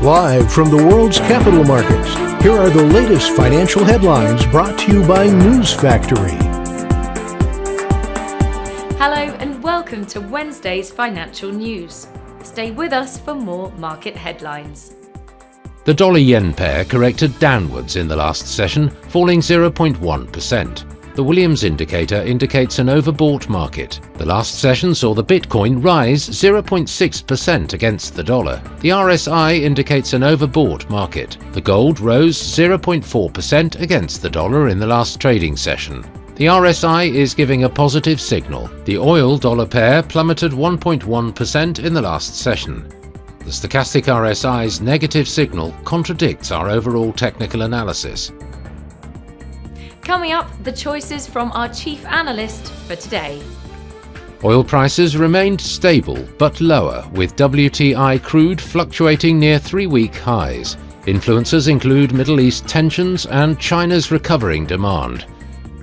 Live from the world's capital markets, here are the latest financial headlines brought to you by News Factory. Hello and welcome to Wednesday's financial news. Stay with us for more market headlines. The dollar-yen pair corrected downwards in the last session, falling 0.1%. The Williams indicator indicates an overbought market. The last session saw the Bitcoin rise 0.6% against the dollar. The RSI indicates an overbought market. The gold rose 0.4% against the dollar in the last trading session. The RSI is giving a positive signal. The oil-dollar pair plummeted 1.1% in the last session. The stochastic RSI's negative signal contradicts our overall technical analysis. Coming up, the choices from our chief analyst for today. Oil prices remained stable but lower, with WTI crude fluctuating near 3-week highs. Influences include Middle East tensions and China's recovering demand.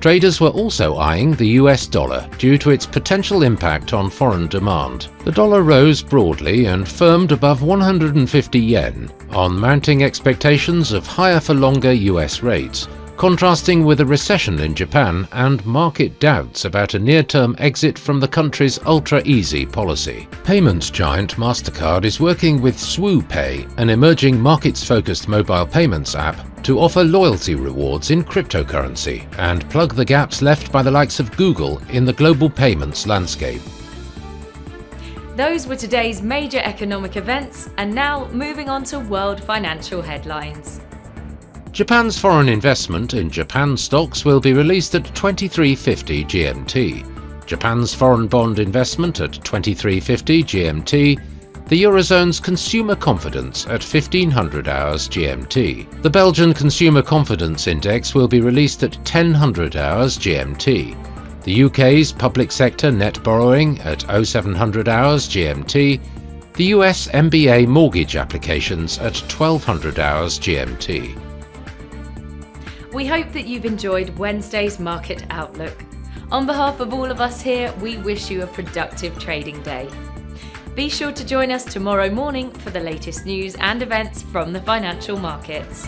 Traders were also eyeing the US dollar due to its potential impact on foreign demand. The dollar rose broadly and firmed above 150 yen on mounting expectations of higher for longer US rates, contrasting with a recession in Japan and market doubts about a near-term exit from the country's ultra-easy policy. Payments giant MasterCard is working with SwooPay, an emerging markets-focused mobile payments app, to offer loyalty rewards in cryptocurrency and plug the gaps left by the likes of Google in the global payments landscape. Those were today's major economic events, and now moving on to world financial headlines. Japan's foreign investment in Japan stocks will be released at 23:50 GMT. Japan's foreign bond investment at 23:50 GMT. The Eurozone's consumer confidence at 1500 hours GMT. The Belgian Consumer Confidence Index will be released at 1000 hours GMT. The UK's public sector net borrowing at 0700 hours GMT. The US MBA mortgage applications at 1200 hours GMT. We hope that you've enjoyed Wednesday's market outlook. On behalf of all of us here, we wish you a productive trading day. Be sure to join us tomorrow morning for the latest news and events from the financial markets.